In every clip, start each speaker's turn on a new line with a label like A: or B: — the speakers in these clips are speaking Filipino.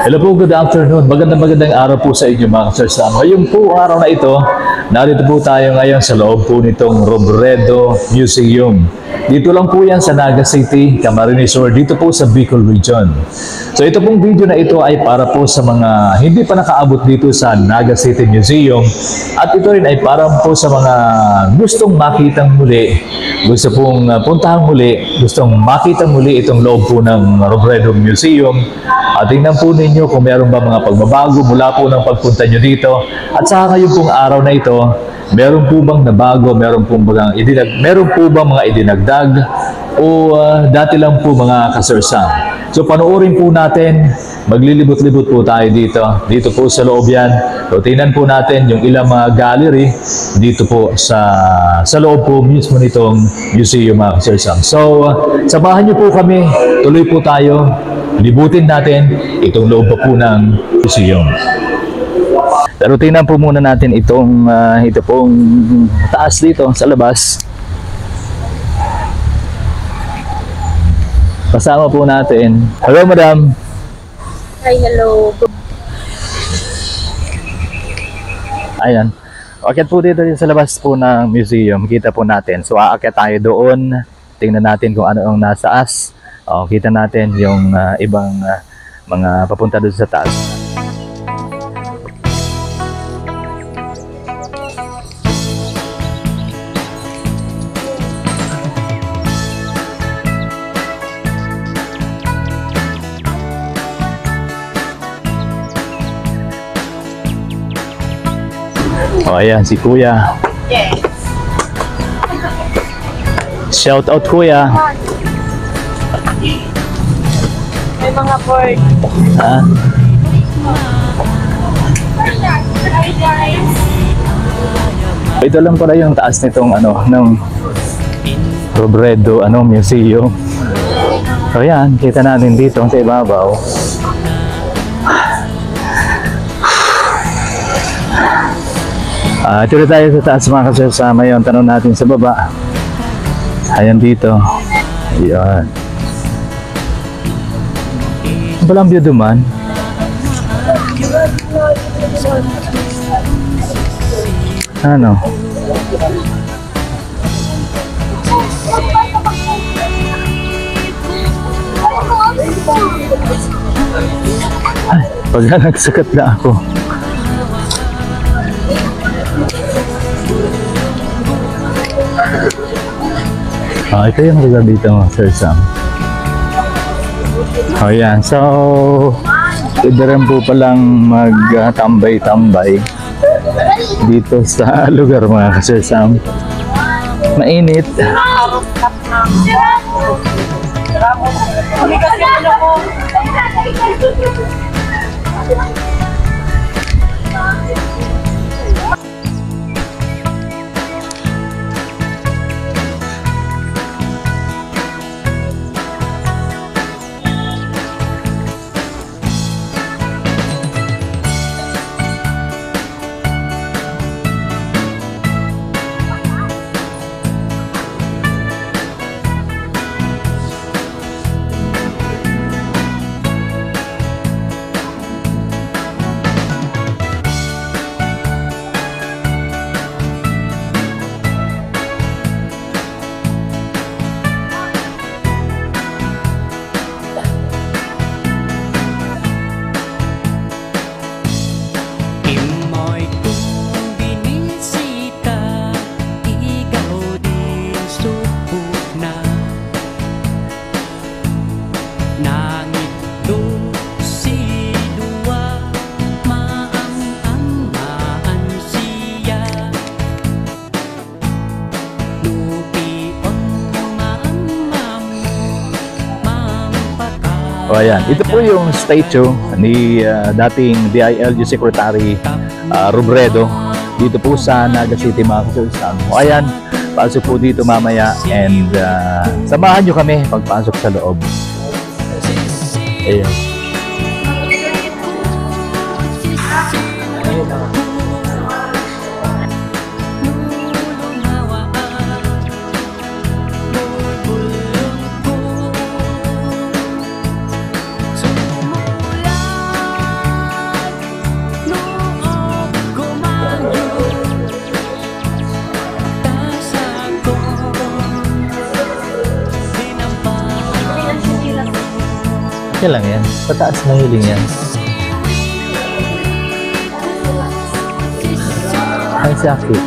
A: Hello po, good afternoon. Magandang araw po sa inyo mga ka-Sir Sam. Ngayon po, araw na ito, narito po tayo ngayon sa loob po nitong Robredo Museum. Dito lang po yan sa Naga City, Camarines Sur, dito po sa Bicol Region. So ito pong video na ito ay para po sa mga hindi pa nakaabot dito sa Naga City Museum. At ito rin ay para po sa mga gustong makitang muli, gusto pong puntahan muli, gustong makitang muli itong loob po ng Robredo Museum. At tingnan po ninyo kung meron ba mga pagbabago mula po ng pagpunta nyo dito. At saka ngayon pong araw na ito, meron po bang nabago, meron po bang mga idinagdag, o dati lang po mga ka-Sir Sam. So panoorin po natin, maglilibot-libot po tayo dito po sa loob yan. So tingnan po natin yung ilang mga gallery dito po sa loob po mismo nitong museum mga ka-Sir Sam. So samahan nyo po kami, tuloy po tayo, libutin natin itong loob po ng museum. Pero tingnan po muna natin ito pong taas dito sa labas. Kasama po natin. Hello, madam.
B: Hi, hello.
A: Ayan. Akyat po dito sa labas po ng museum. Kita po natin. So, aakyat tayo doon. Tingnan natin kung ano ang nasaas. Kita natin yung ibang mga papunta doon sa taas. Ayan, si Kuya.
B: Yes.
A: Shout out, Kuya.
B: May mga board.
A: Ha?
B: Hi, guys.
A: Ito lang pala yung taas nitong ng Robredo Museum. So yan, kita natin dito sa ibabaw. Ito na tayo sa taas mga ka-Sir Sam. Ngayon, tanong natin sa baba. Ayan dito. Ayan. Walang view duman. Ano? Ay, pagka nagsakat na ako. Ito yung lugar dito mga Sir Sam. Ayan, so pwede rin po palang magtambay-tambay dito sa lugar mga Sir Sam. Mainit. O ayan, ito po yung statue ni dating DILG Secretary Robredo dito po sa Naga City mga ka-Sir Sam. O ayan, pasok po dito mamaya and samahan nyo kami pagpasok sa loob. Ayan. Okay lang yan. Pataas mahiling yan. Ay, sakit.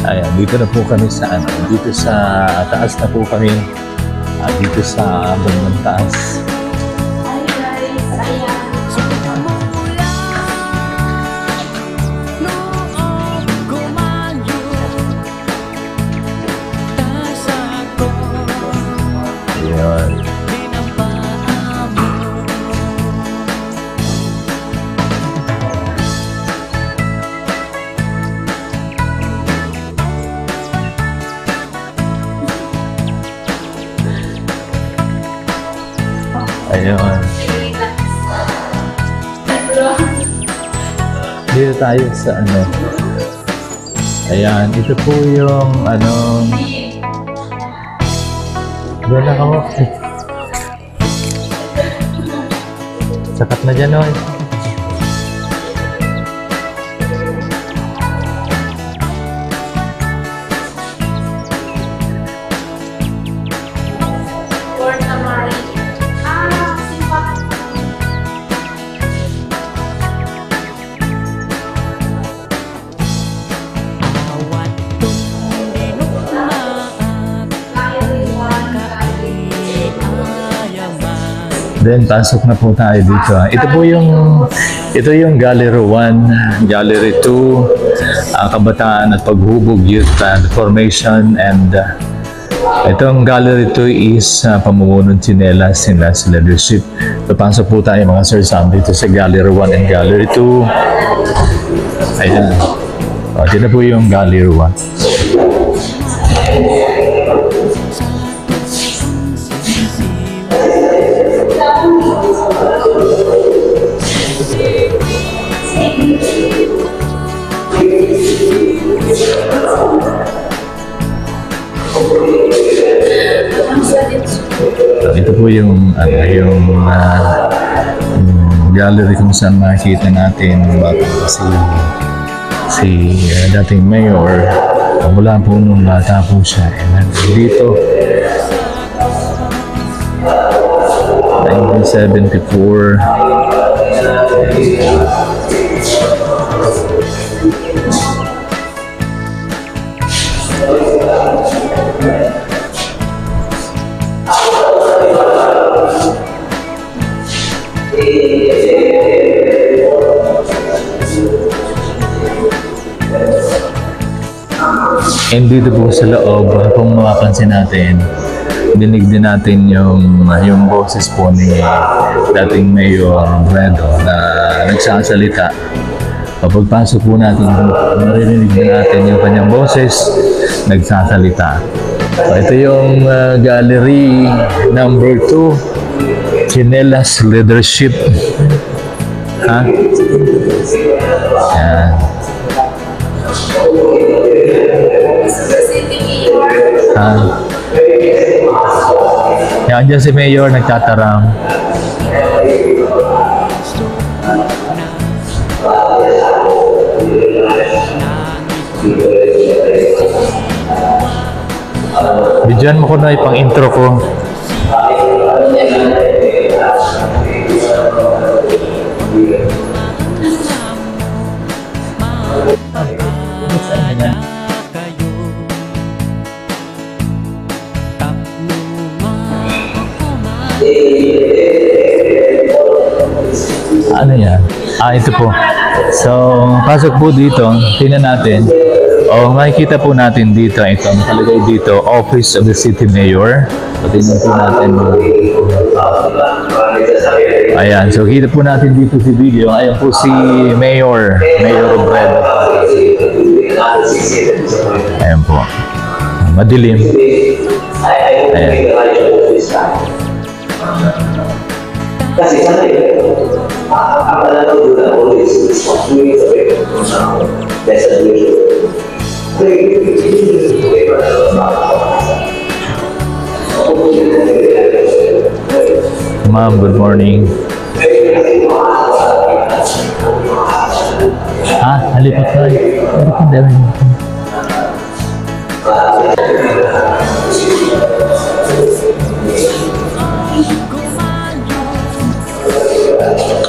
A: Ayan, dito na po kami sa ano. Dito sa taas na po kami. Dito sa bandang taas. Ayan. Ayun. Dito tayo sa ano. Ayan, ito po yung ano. Doon ako. Sakat na dyan, oy. Then, pasok na po tayo dito. Ito yung Gallery 1, Gallery 2, Kabataan at Paghubog, Youth and Formation, and itong Gallery 2 is Pamumuno Tsinelas, Tsinelas Leadership. Papasok po tayo mga sir Sam dito sa Gallery 1 and Gallery 2. Ayan. Ito na po yung Gallery 1. Ito po yung gallery kung saan makikita natin si dating mayor mula po nung bata po siya. Dito 1974. And dito po sa loob, kung mapapansin natin, dinig din natin yung boses po ni dating Mayor Robredo na nagsasalita. Kapag pasok po natin, maririnig natin yung kanyang boses, nagsasalita. So, ito yung gallery number 2, Tsinelas Leadership. Ha? Yan. Yan dyan si Mayor nagtatarang. Bidyan mo ko na ipang intro ko. Ano yan? Ito po. So, pasok po dito. Tingnan natin. Makikita po natin dito. Ito, nakalagay dito, Office of the City Mayor. So, tingnan po natin. Ayan. So, kita po natin dito si video. Ayan po si Mayor Robredo. Ayan po. Madilim. Ayan. Kasi sana ang alam ko na always responsibility sa pagkakas desa dito. Ma'am, good morning. Halipat tayo.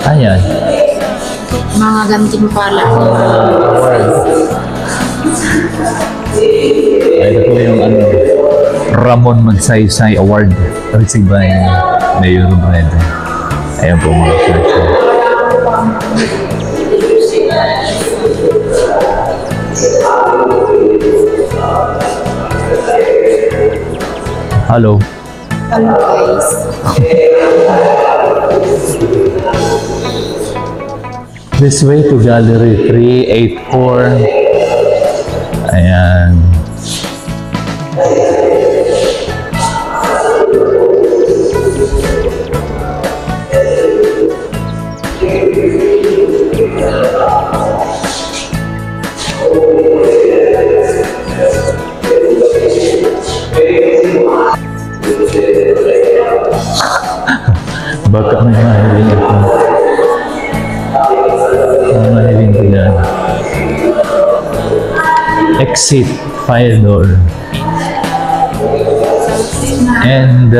A: Ayan.
B: Mga gantimpala.
A: Ito po yung Ramon Magsaysay Award received by Mayor Robredo. Ayan po mga church. Hello.
B: Hello guys.
A: This way to Gallery 384. Ayan. Baka may mahiling ako. Mahiling ko yan. Exit fire door. And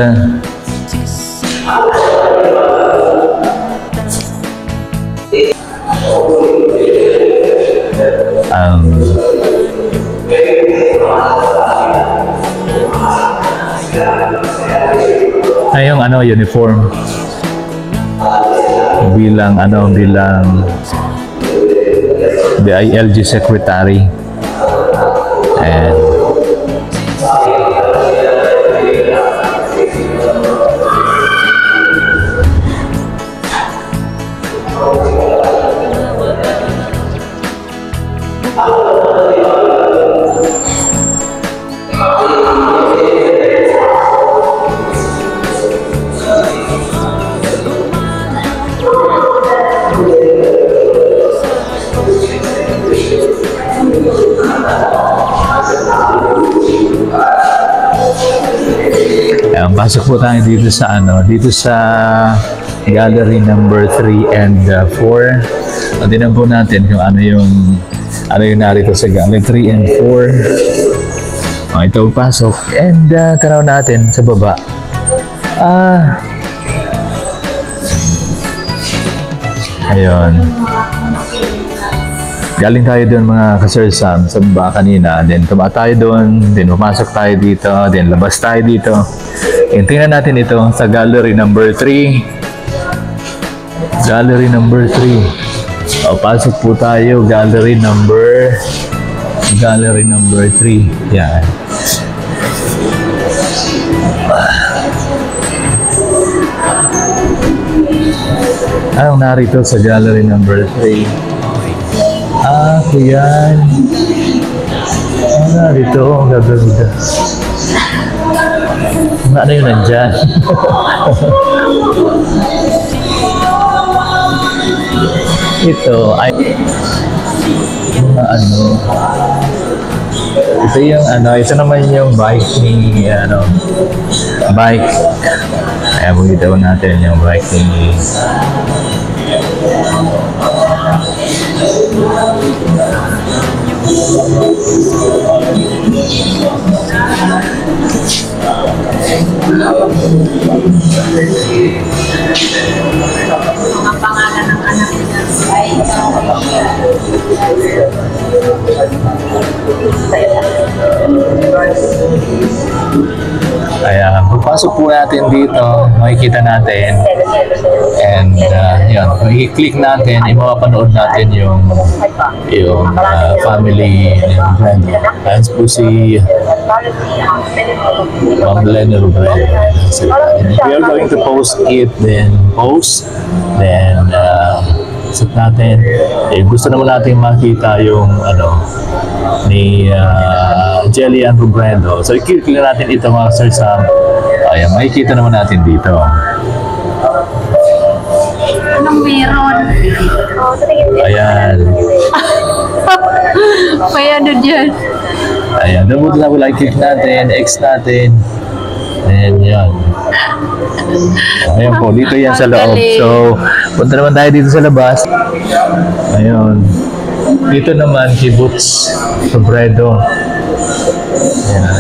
A: ay yung uniform bilang DILG secretary. And pasok po tayo dito sa gallery number 3 and 4. Tingnan po natin kung ano yung narito sa gallery 3 and 4. Ito pasok and tanaw natin sa baba. Ayun. Galing tayo doon mga ka-Sir Sam sa baba kanina. Then tuma tayo doon. Then pumasok tayo dito. Then labas tayo dito. And tingnan natin ito sa gallery number 3. Gallery number 3. Pasok po tayo. Gallery number 3. Yan. Anong narito sa gallery number 3? Yan. Narito, ang gagawin. Ano yun nandyan? Ito ay ito naman yung bike ni bike. Kaya bumitaw natin yung bike ni
B: Mga pangalan ng anak niya ay
A: Ayan, pagpasok po natin dito, makikita natin. And yun, kung i-click natin, mapapanood natin yung family ni Robredo. Ayan po si Ma'am Lenny Robredo. We are going to post it, then post, then set natin. Gusto naman natin makita yung ni Jelly and Robredo. So, i-click natin ito mga Sir Sam. Ayan, makikita naman natin dito.
B: anong meron?
A: Ayan.
B: May ano dyan?
A: Ayan, double na wala. I-click natin, X natin. And yan. Ayan po, dito yan sa loob. So, punta naman tayo dito sa labas. Ayun. Dito naman, Kibbutz Robredo. Ayan.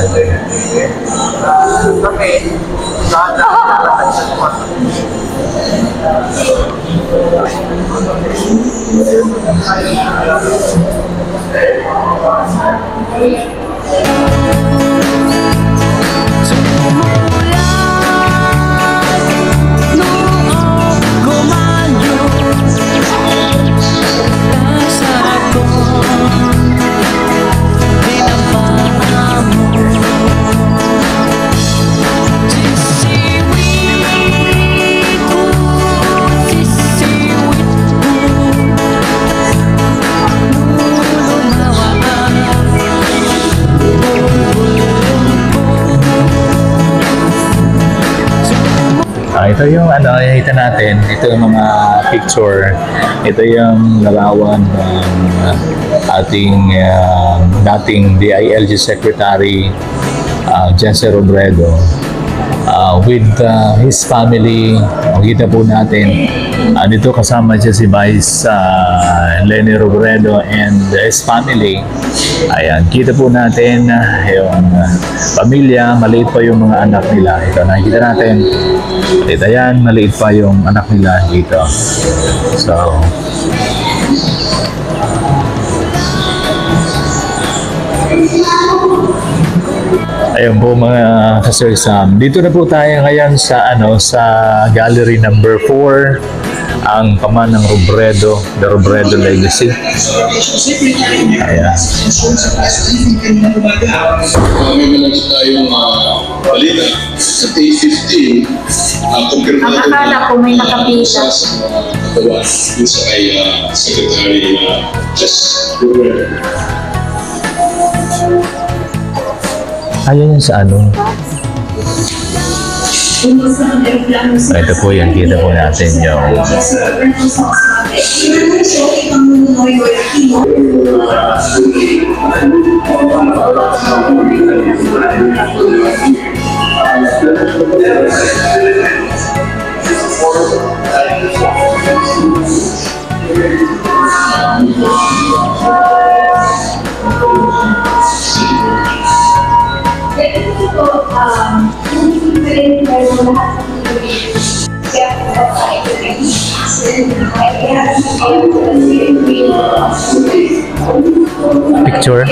A: Ito yung nakita natin, ito yung mga picture, ito yung larawan ng ating dating DILG Secretary Jesse Robredo with his family. Makita po natin, dito kasama siya si Vice Leni Robredo and his family. Ayan, kita po natin yung pamilya, maliit pa yung mga anak nila. Ito, nakikita natin. Ito yan, maliit pa yung anak nila dito. So, ayun po mga ka-Sir Sam. Dito na po tayo ngayon sa sa gallery number 4, ang Paman ng Robredo, the Robredo Legacy. Ayan.
C: May malagay tayong balita sa 8:15. Kumpirmado
B: Akala ko may nakapisa.
C: sa katawan dun sa kay Secretary Jesse Robredo.
A: Ayan yung sa ito po yan, kita po natin yung picture.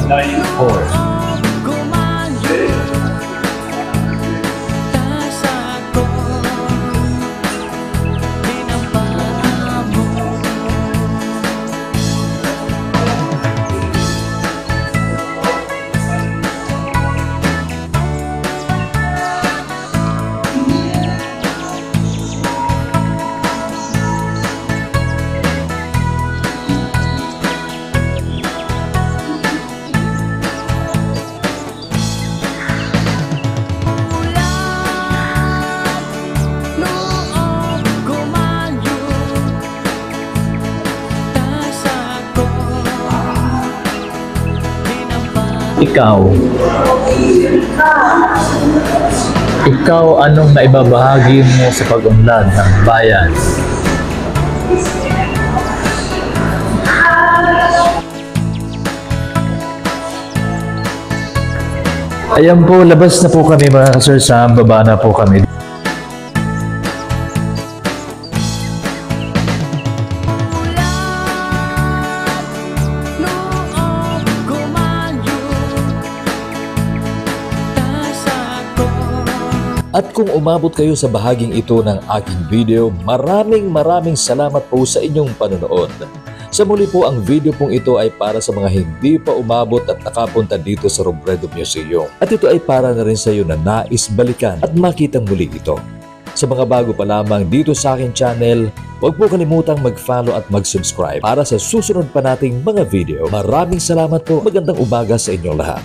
A: Nine, 4. Ikaw, anong naibabahagi mo sa pag-unlad ng bayan? Ayan po, labas na po kami mga ka-Sir Sam, baba na po kami. At kung umabot kayo sa bahaging ito ng aking video, maraming salamat po sa inyong panonood. Sa muli po, ang video pong ito ay para sa mga hindi pa umabot at nakapunta dito sa Robredo Museum. At ito ay para na rin sa iyo na nais balikan at makitang muli ito. Sa mga bago pa lamang dito sa aking channel, huwag po kalimutang mag-follow at mag-subscribe para sa susunod pa nating mga video. Maraming salamat po, magandang umaga sa inyong lahat.